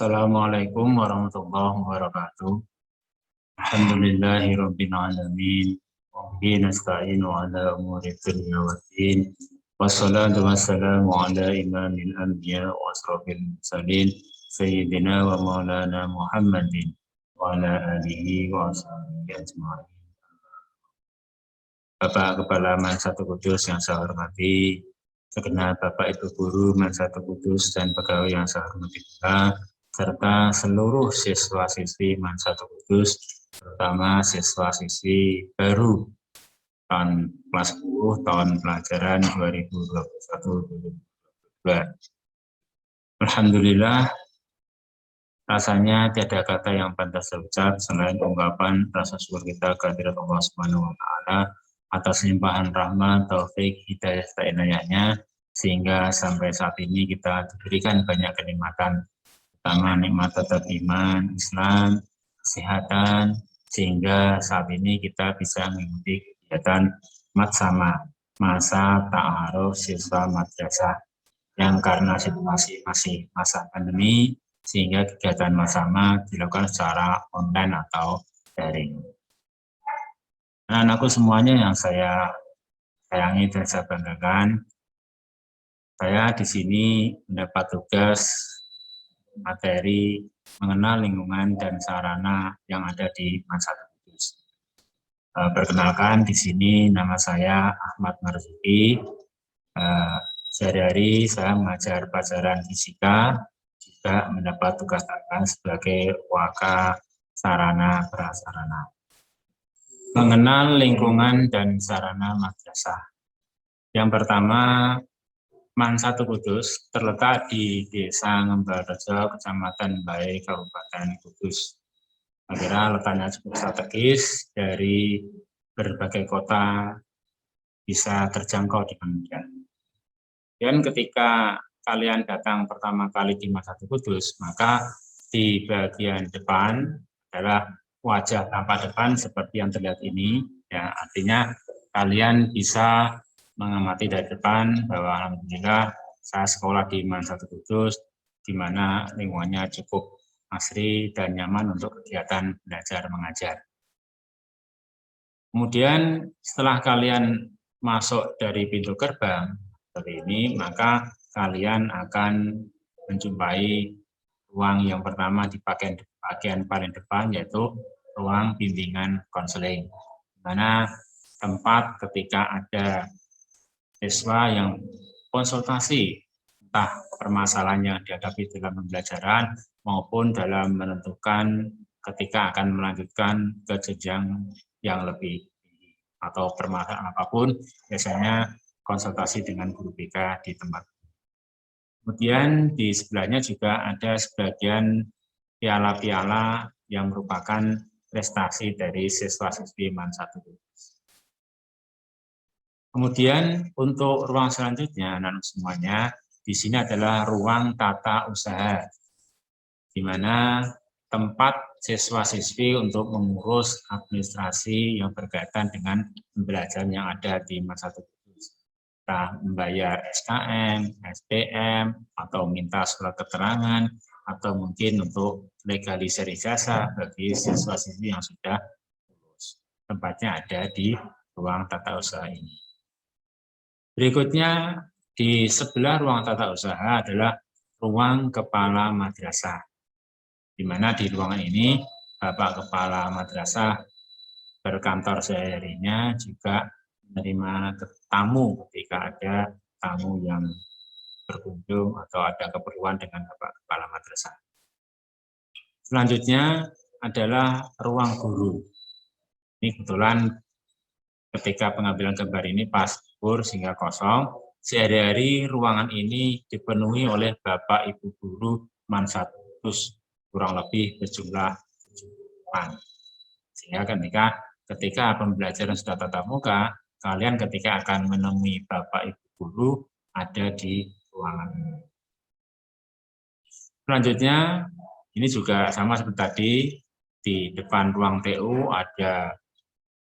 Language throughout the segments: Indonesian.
Assalamualaikum warahmatullahi wabarakatuh. Alhamdulillahirabbil alamin. Wa bihi nasta'inu ala umuri dunya waddin. Wassalatu wassalamu ala imamil anbiya wa asrofil mursalin sayyidina wa maulana Muhammadin wa ala alihi wa ashabihi ajma'in. Bapak Kepala Mansatu Kudus yang saya hormati, segenap Bapak Ibu Guru Mansatu Kudus dan pegawai yang saya hormati juga, serta seluruh siswa-siswi Mansatu Kudus, terutama siswa-siswi baru tahun kelas 10 tahun pelajaran 2021-2022. Alhamdulillah, rasanya tiada kata yang pantas terucap selain ungkapan rasa syukur kita kehadirat Allah Subhanahu wa taala atas limpahan rahmat, taufik, hidayah, inayahnya, sehingga sampai saat ini kita diberikan banyak kenikmatan, pertama nikmat tetap iman, Islam, kesehatan, sehingga saat ini kita bisa mengikuti kegiatan matsama, masa ta'aruf siswa madrasah, yang karena situasi masih masa pandemi, sehingga kegiatan matsama dilakukan secara online atau daring. Anak-anakku semuanya yang saya sayangi dan saya banggakan, saya di sini mendapat tugas materi mengenal lingkungan dan sarana yang ada di Mansatu Kudus. Perkenalkan, di sini nama saya Ahmad Marzuki. Sehari-hari saya mengajar pelajaran fisika, juga mendapat tugas tambahan sebagai waka sarana prasarana. Mengenal lingkungan dan sarana madrasah. Yang pertama, Mansatu Kudus terletak di Desa Ngembalrejo, Kecamatan Bae, Kabupaten Kudus. Akhirnya letaknya cukup strategis, dari berbagai kota bisa terjangkau di kemudian. Dan ketika kalian datang pertama kali di Mansatu Kudus, maka di bagian depan adalah wajah tampak depan seperti yang terlihat ini, ya, artinya kalian bisa mengamati dari depan bahwa alhamdulillah saya sekolah di Mansatu Kudus, di mana lingkungannya cukup asri dan nyaman untuk kegiatan belajar mengajar. Kemudian setelah kalian masuk dari pintu gerbang seperti ini, maka kalian akan menjumpai ruang yang pertama di bagian paling depan, yaitu ruang bimbingan konseling, di mana tempat ketika ada siswa yang konsultasi entah permasalahan yang dihadapi dalam pembelajaran maupun dalam menentukan ketika akan melanjutkan ke jenjang yang lebih tinggi atau permasalahan apapun, biasanya konsultasi dengan guru BK di tempat. Kemudian di sebelahnya juga ada sebagian piala-piala yang merupakan prestasi dari siswa-siswi Mansatu Kudus. Kemudian untuk ruang selanjutnya, anak-anak semuanya, di sini adalah ruang tata usaha, di mana tempat siswa-siswi untuk mengurus administrasi yang berkaitan dengan pembelajaran yang ada di Mansatu Kudus. Membayar SKM, SPM, atau minta surat keterangan, atau mungkin untuk legalisir ijazah bagi siswa-siswi yang sudah lulus. Tempatnya ada di ruang tata usaha ini. Berikutnya, di sebelah ruang tata usaha adalah ruang kepala madrasah, di mana di ruangan ini Bapak Kepala Madrasah berkantor sehari-harinya, juga menerima tamu ketika ada tamu yang berkunjung atau ada keperluan dengan Bapak Kepala Madrasah. Selanjutnya adalah ruang guru. Ini kebetulan ketika pengambilan gambar ini pas libur sehingga kosong, sehari-hari ruangan ini dipenuhi oleh Bapak Ibu Guru Mansatu Kudus, kurang lebih berjumlah 7 orang. Sehingga ketika pembelajaran sudah tatap muka, kalian ketika akan menemui Bapak Ibu Guru ada di ruangan ini. Selanjutnya, ini juga sama seperti tadi, di depan ruang TU ada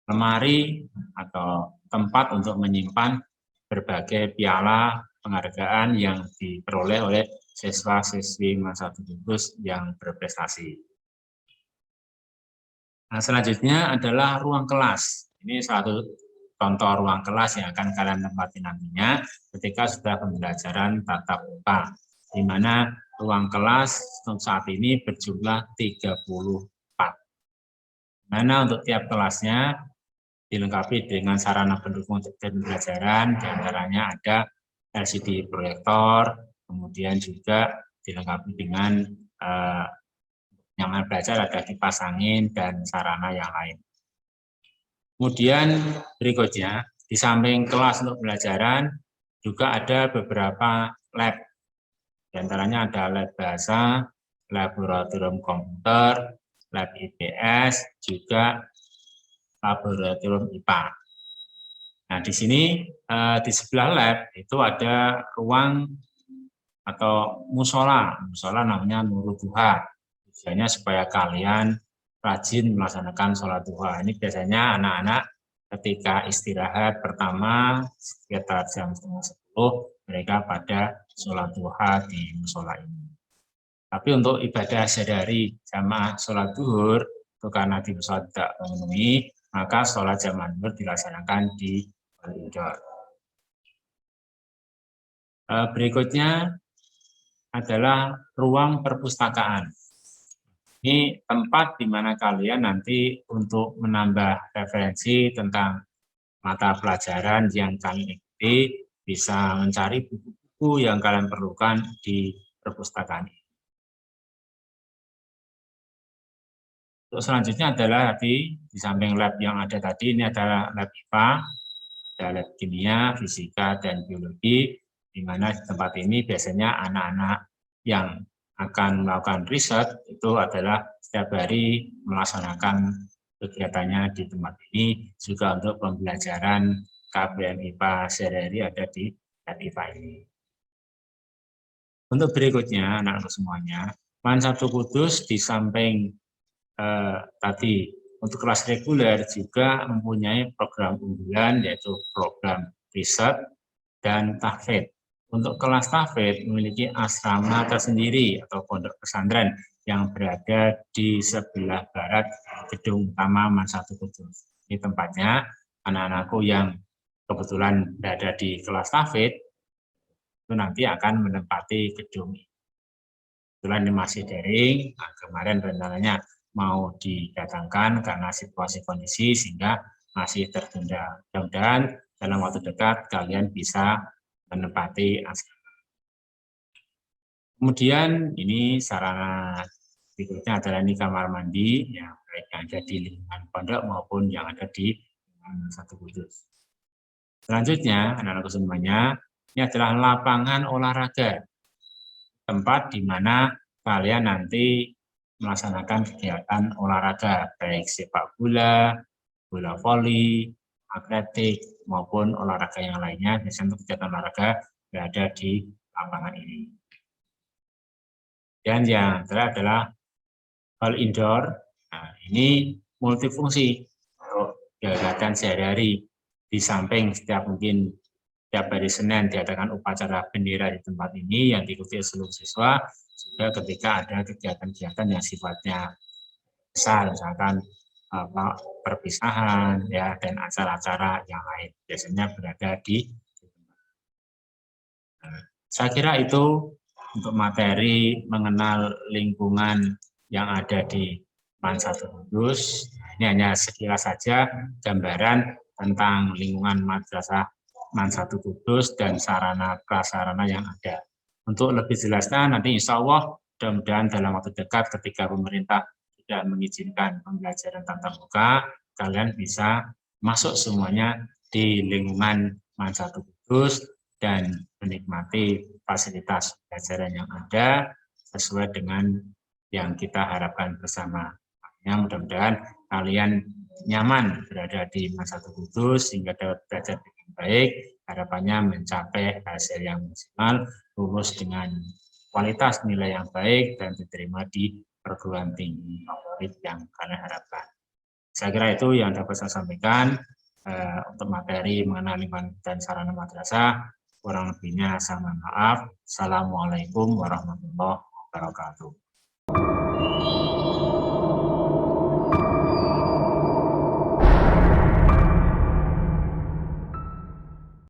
lemari atau tempat untuk menyimpan berbagai piala penghargaan yang diperoleh oleh siswa-siswi Mansatu Kudus yang berprestasi. Nah, selanjutnya adalah ruang kelas. Ini satu contoh ruang kelas yang akan kalian tempati nantinya ketika sudah pembelajaran tatap muka, di mana ruang kelas untuk saat ini berjumlah 34. Mana untuk tiap kelasnya dilengkapi dengan sarana pendukung pembelajaran, diantaranya ada LCD proyektor, kemudian juga dilengkapi dengan nyaman belajar, ada kipas angin, dan sarana yang lain. Kemudian berikutnya, di samping kelas untuk pembelajaran, juga ada beberapa lab. Di antaranya ada lab bahasa, laboratorium komputer, lab IPS, juga laboratorium IPA. Nah, di sini di sebelah lab itu ada ruang atau musola. Musola namanya Nurul Duha. Tujuannya supaya kalian rajin melaksanakan sholat duha. Ini biasanya anak-anak ketika istirahat pertama sekitar jam 9:30 mereka pada sholat duha di musola ini. Tapi untuk ibadah sehari-hari jamaah sholat duhur itu karena di musola tidak memenuhi, maka sholat jamaah duhur dilaksanakan di koridor. Berikutnya adalah ruang perpustakaan. Ini tempat di mana kalian nanti untuk menambah referensi tentang mata pelajaran yang kalian ikuti bisa mencari buku-buku yang kalian perlukan di perpustakaan. Untuk selanjutnya adalah di samping lab yang ada tadi, ini adalah lab IPA, ada lab kimia, fisika, dan biologi, di mana di tempat ini biasanya anak-anak yang akan melakukan riset itu adalah setiap hari melaksanakan kegiatannya di tempat ini, juga untuk pembelajaran KBM IPA sehari-hari ada di lab IPA ini. Untuk berikutnya, anak-anak semuanya, Mansatu Kudus di samping tadi untuk kelas reguler juga mempunyai program unggulan, yaitu program riset dan tahfidz. Untuk kelas tahfidz memiliki asrama tersendiri atau pondok pesantren yang berada di sebelah barat gedung utama Mansatu Kudus. Ini tempatnya anak-anakku yang kebetulan berada di kelas tahfidz itu nanti akan menempati gedung ini. Kebetulan ini masih daring, nah, kemarin rencananya mau didatangkan karena situasi kondisi sehingga masih tertunda. Mudah-mudahan dalam waktu dekat kalian bisa menempati asrama. Kemudian ini sarana berikutnya adalah ini kamar mandi yang baik yang ada di lingkungan pondok maupun yang ada di Mansatu Kudus. Selanjutnya, anak-anak semuanya, ini adalah lapangan olahraga, tempat di mana kalian nanti melaksanakan kegiatan olahraga, baik sepak bola, bola voli, atletik, maupun olahraga yang lainnya. Biasanya untuk kegiatan olahraga berada di lapangan ini. Dan yang terakhir adalah hall indoor. Nah, ini multifungsi untuk kegiatan sehari-hari. Di samping setiap hari Senin diadakan upacara bendera di tempat ini yang diikuti seluruh siswa, juga ketika ada kegiatan-kegiatan yang sifatnya besar, misalkan perpisahan ya dan acara-acara yang lain biasanya berada di tempat. Nah, saya kira itu untuk materi mengenal lingkungan yang ada di Mansatu Kudus. Ini hanya sekilas saja gambaran tentang lingkungan madrasah Mansatu Kudus dan sarana prasarana yang ada. Untuk lebih jelasnya nanti insya Allah mudah-mudahan dalam waktu dekat ketika pemerintah tidak mengizinkan pembelajaran tatap muka, kalian bisa masuk semuanya di lingkungan Mansatu Kudus dan menikmati fasilitas pelajaran yang ada sesuai dengan yang kita harapkan bersama. Mudah-mudahan kalian nyaman berada di Mansatu Kudus sehingga dapat belajar dengan baik, harapannya mencapai hasil yang maksimal, lulus dengan kualitas nilai yang baik dan diterima di perguruan tinggi favorit yang kalian harapkan. Saya kira itu yang dapat saya sampaikan untuk materi mengenai lingkungan dan sarana madrasah. Kurang lebihnya saya mohon maaf. Assalamualaikum warahmatullahi wabarakatuh.